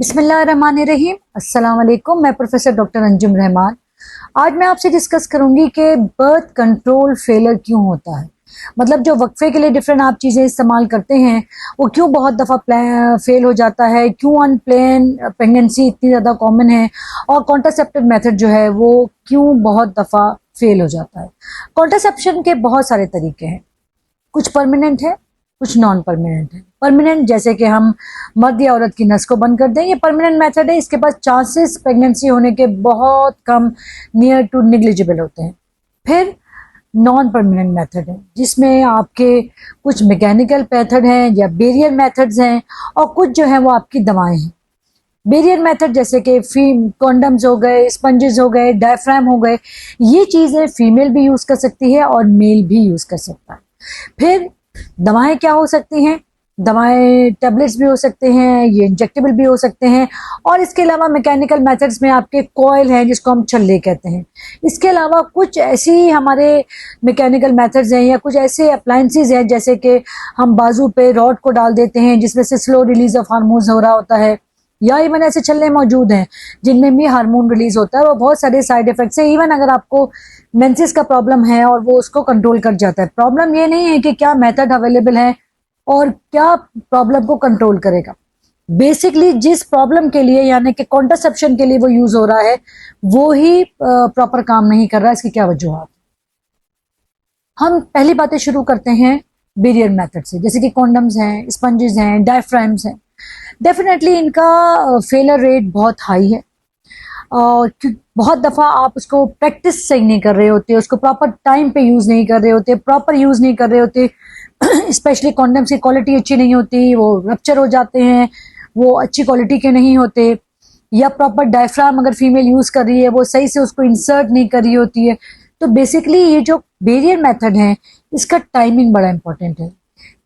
बिस्मिल्लाहिर्रहमानिर्रहीम। अस्सलाम वालेकुम। मैं प्रोफेसर डॉक्टर अंजुम रहमान। आज मैं आपसे डिस्कस करूंगी कि बर्थ कंट्रोल फेलर क्यों होता है। मतलब जो वक्फे के लिए डिफरेंट आप चीज़ें इस्तेमाल करते हैं वो क्यों बहुत दफ़ा फेल हो जाता है, क्यों अनप्लान प्रेगनेंसी इतनी ज़्यादा कॉमन है और कॉन्ट्रासेप्टिव मेथड जो है वो क्यों बहुत दफ़ा फेल हो जाता है। कॉन्ट्रासेप्शन के बहुत सारे तरीके हैं, कुछ परमानेंट है, कुछ नॉन परमानेंट है। परमानेंट जैसे कि हम मर्द या औरत की नस को बंद कर दें, ये परमानेंट मेथड है। इसके पास चांसेस प्रेगनेंसी होने के बहुत कम, नियर टू निग्लिजिबल होते हैं। फिर नॉन परमानेंट मेथड है जिसमें आपके कुछ मैकेनिकल मेथड हैं या बेरियर मेथड्स हैं और कुछ जो है वो आपकी दवाएं हैं। बेरियर मेथड जैसे कि कॉन्डम्स हो गए, स्पंजेस हो गए, डायफ्राम हो गए, ये चीज़ें फीमेल भी यूज़ कर सकती है और मेल भी यूज़ कर सकता है। फिर दवाएं क्या हो सकती हैं? दवाएं टैबलेट्स भी हो सकते हैं, ये इंजेक्टेबल भी हो सकते हैं, और इसके अलावा मैकेनिकल मेथड्स में आपके कॉइल हैं जिसको हम छल्ले कहते हैं। इसके अलावा कुछ ऐसी हमारे मैकेनिकल मेथड्स हैं या कुछ ऐसे अप्लायंसेज हैं जैसे कि हम बाजू पे रॉड को डाल देते हैं जिसमें से स्लो रिलीज ऑफ हार्मोन्स हो रहा होता है, या इवन ऐसे छल्ले मौजूद हैं जिनमें भी हार्मोन रिलीज होता है। वो बहुत सारे साइड इफेक्ट्स है। इवन अगर आपको मेंसेस का प्रॉब्लम है और वो उसको कंट्रोल कर जाता है। प्रॉब्लम ये नहीं है कि क्या मेथड अवेलेबल है और क्या प्रॉब्लम को कंट्रोल करेगा। बेसिकली जिस प्रॉब्लम के लिए यानी कि कॉन्ट्रासेप्शन के लिए वो यूज हो रहा है वो ही प्रॉपर काम नहीं कर रहा। इसकी क्या वजूहत? हम पहली बातें शुरू करते हैं बेरियर मेथड से, जैसे कि कॉन्डम्स हैं, स्पंजेस हैं, डायफ्राम्स हैं। डेफिनेटली इनका फेलर रेट बहुत हाई है और बहुत दफ़ा आप उसको प्रैक्टिस सही नहीं कर रहे होते, उसको प्रॉपर टाइम पे यूज़ नहीं कर रहे होते, प्रॉपर यूज़ नहीं कर रहे होते। स्पेशली कॉन्डम्स की क्वालिटी अच्छी नहीं होती, वो रप्चर हो जाते हैं, वो अच्छी क्वालिटी के नहीं होते, या प्रॉपर डायफ्राम अगर फीमेल यूज़ कर रही है वो सही से उसको इंसर्ट नहीं कर रही होती है। तो बेसिकली ये जो बेरियर मेथड है इसका टाइमिंग बड़ा इंपॉर्टेंट है।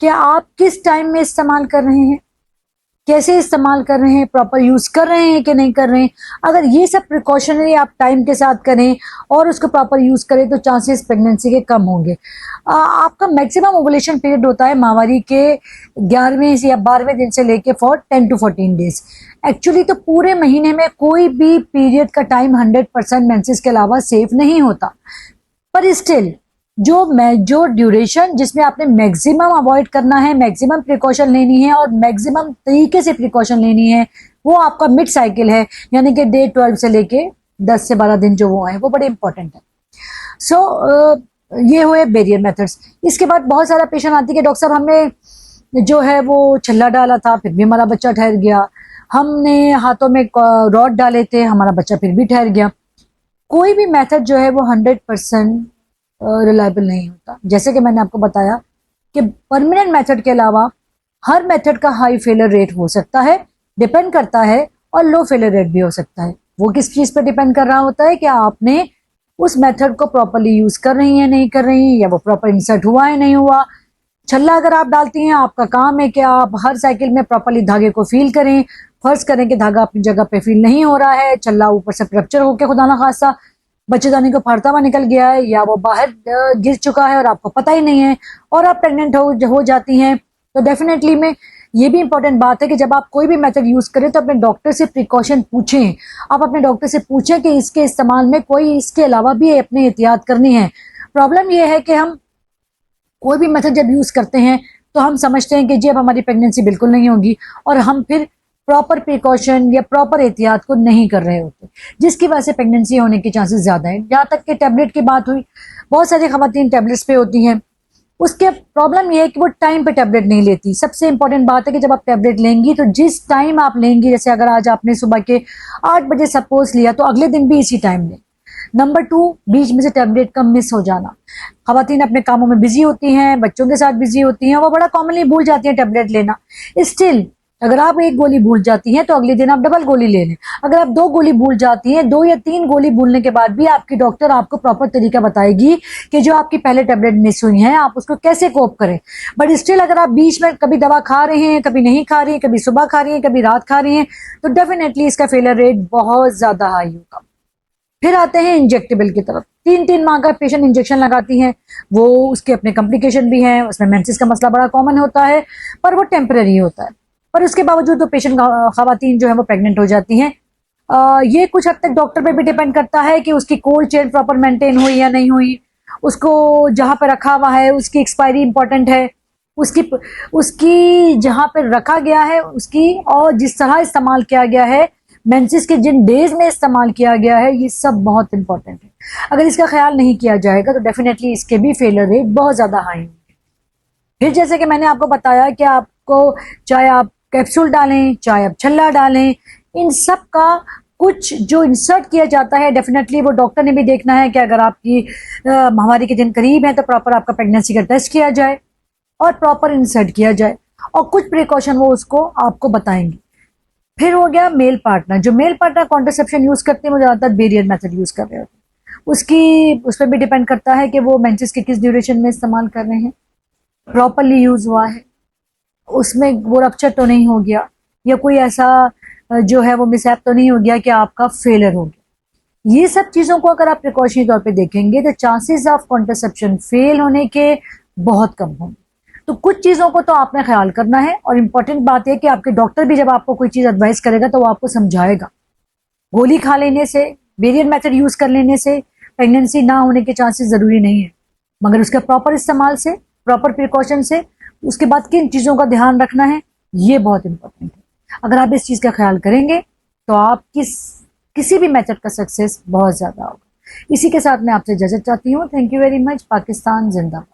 क्या आप किस टाइम में इस्तेमाल कर रहे हैं, कैसे इस्तेमाल कर रहे हैं, प्रॉपर यूज कर रहे हैं कि नहीं कर रहे हैं। अगर ये सब प्रिकॉशनरी आप टाइम के साथ करें और उसको प्रॉपर यूज करें तो चांसेस प्रेगनेंसी के कम होंगे। आपका मैक्सिमम ओवुलेशन पीरियड होता है माहवारी के 11वें या 12वें दिन से लेके 10 to 14 डेज। एक्चुअली तो पूरे महीने में कोई भी पीरियड का टाइम 100% मेंसेस के अलावा सेफ नहीं होता, पर स्टिल जो ड्यूरेशन जिसमें आपने मैक्सिमम अवॉइड करना है, मैक्सिमम प्रिकॉशन लेनी है और मैक्सिमम तरीके से प्रिकॉशन लेनी है, वो आपका मिड साइकिल है, यानी कि डे 12 से लेके 10 से 12 दिन जो वो है वो बड़े इंपॉर्टेंट है। ये हुए बेरियर मेथड्स। इसके बाद बहुत सारा पेशेंट आती है कि डॉक्टर साहब हमने जो है वो छल्ला डाला था फिर भी हमारा बच्चा ठहर गया, हमने हाथों में रॉड डाले थे हमारा बच्चा फिर भी ठहर गया। कोई भी मेथड जो है वो 100% रिलायबल नहीं होता। जैसे कि मैंने आपको बताया कि परमानेंट मेथड के अलावा हर मेथड का हाई फेलर रेट हो सकता है, डिपेंड करता है, और लो फेलर रेट भी हो सकता है। वो किस चीज़ पर डिपेंड कर रहा होता है कि आपने उस मेथड को प्रॉपरली यूज कर रही हैं नहीं कर रही हैं, या वो प्रॉपर इंसर्ट हुआ है नहीं हुआ। छल्ला अगर आप डालती हैं, आपका काम है कि आप हर साइकिल में प्रॉपरली धागे को फील करें। फर्ज करें कि धागा अपनी जगह पे फील नहीं हो रहा है, छल्ला ऊपर से रप्चर होकर खुदा ना खासा बच्चेदानी को फाड़ता हुआ निकल गया है, या वो बाहर गिर चुका है और आपको पता ही नहीं है और आप प्रेग्नेंट हो जाती हैं। तो डेफिनेटली में ये भी इंपॉर्टेंट बात है कि जब आप कोई भी मेथड यूज करें तो अपने डॉक्टर से प्रिकॉशन पूछें। आप अपने डॉक्टर से पूछें कि इसके इस्तेमाल में कोई इसके अलावा भी अपनी एहतियात करनी है। प्रॉब्लम ये है कि हम कोई भी मेथड जब यूज करते हैं तो हम समझते हैं कि जी अब हमारी प्रेगनेंसी बिल्कुल नहीं होगी, और हम फिर प्रॉपर प्रिकॉशन या प्रॉपर एहतियात को नहीं कर रहे होते, जिसकी वजह से प्रेगनेंसी होने के चांसेस ज्यादा हैं। जहाँ तक कि टैबलेट की बात हुई, बहुत सारी खवातीन टैबलेट्स पे होती हैं। उसके प्रॉब्लम यह है कि वो टाइम पे टैबलेट नहीं लेती। सबसे इंपॉर्टेंट बात है कि जब आप टैबलेट लेंगी तो जिस टाइम आप लेंगी, जैसे अगर आज आपने सुबह के 8 बजे सपोज लिया तो अगले दिन भी इसी टाइम लें। नंबर 2, बीच में से टैबलेट का मिस हो जाना। खवातीन अपने कामों में बिजी होती हैं, बच्चों के साथ बिजी होती हैं, वो बड़ा कॉमनली भूल जाती हैं टैबलेट लेना। स्टिल अगर आप एक गोली भूल जाती हैं तो अगले दिन आप डबल गोली ले लें। अगर आप 2 गोली भूल जाती हैं, 2 या 3 गोली भूलने के बाद भी आपकी डॉक्टर आपको प्रॉपर तरीका बताएगी कि जो आपकी पहले टैबलेट मिस हुई है आप उसको कैसे कोप करें। बट स्टिल अगर आप बीच में कभी दवा खा रहे हैं, कभी नहीं खा रही हैं, कभी सुबह खा रही हैं, कभी रात खा रही हैं, तो डेफिनेटली इसका फेलर रेट बहुत ज्यादा हाई होगा। फिर आते हैं इंजेक्टेबल की तरफ। 3 माह का पेशेंट इंजेक्शन लगाती हैं, वो उसके अपने कॉम्प्लिकेशन भी हैं, उसमें मेंसेस का मसला बड़ा कॉमन होता है, पर वो टेम्पररी होता है। पर उसके बावजूद तो पेशेंट खवातीन जो है वो प्रेग्नेंट हो जाती हैं। ये कुछ हद तक डॉक्टर पे भी डिपेंड करता है कि उसकी कोल्ड चेन प्रॉपर मेंटेन हुई या नहीं हुई, उसको जहाँ पे रखा हुआ है उसकी एक्सपायरी इंपॉर्टेंट है, उसकी उसकी जहाँ पे रखा गया है उसकी, और जिस तरह इस्तेमाल किया गया है, मेंसेस के जिन डेज में इस्तेमाल किया गया है, ये सब बहुत इंपॉर्टेंट है। अगर इसका ख्याल नहीं किया जाएगा तो डेफिनेटली इसके भी फेलियर रेट बहुत ज़्यादा हाई होंगे। फिर जैसे कि मैंने आपको बताया कि आपको चाहे आप कैप्सूल डालें चाहे आप छल्ला डालें, इन सब का कुछ जो इंसर्ट किया जाता है, डेफिनेटली वो डॉक्टर ने भी देखना है कि अगर आपकी महामारी के दिन करीब है तो प्रॉपर आपका प्रेगनेंसी का टेस्ट किया जाए और प्रॉपर इंसर्ट किया जाए, और कुछ प्रिकॉशन वो उसको आपको बताएंगे। फिर हो गया मेल पार्टनर। जो मेल पार्टनर कॉन्ट्रासेप्शन यूज करते हैं वो ज्यादातर बेरियर मेथड यूज कर रहे होते हैं। उस पर भी डिपेंड करता है कि वो मेंसेस के किस ड्यूरेशन में इस्तेमाल कर रहे हैं, प्रॉपरली यूज हुआ है, उसमें वो रप्चर तो नहीं हो गया, या कोई ऐसा जो है वो मिसहैप तो नहीं हो गया कि आपका फेलियर हो गया। ये सब चीजों को अगर आप प्रिकॉशनरी तौर पे देखेंगे तो चांसेस ऑफ कॉन्ट्रासेप्शन फेल होने के बहुत कम होंगे। तो कुछ चीजों को तो आपने ख्याल करना है, और इम्पोर्टेंट बात यह कि आपके डॉक्टर भी जब आपको कोई चीज एडवाइस करेगा तो वो आपको समझाएगा। गोली खा लेने से, बेरियर मेथड यूज कर लेने से प्रेगनेंसी ना होने के चांसेस जरूरी नहीं है, मगर उसके प्रॉपर इस्तेमाल से, प्रॉपर प्रिकॉशन से, उसके बाद किन चीजों का ध्यान रखना है, ये बहुत इंपॉर्टेंट है। अगर आप इस चीज का ख्याल करेंगे तो आप किसी भी मेथड का सक्सेस बहुत ज्यादा होगा। इसी के साथ मैं आपसे इजाजत चाहती हूँ। Thank you very much. Pakistan जिंदाबाद।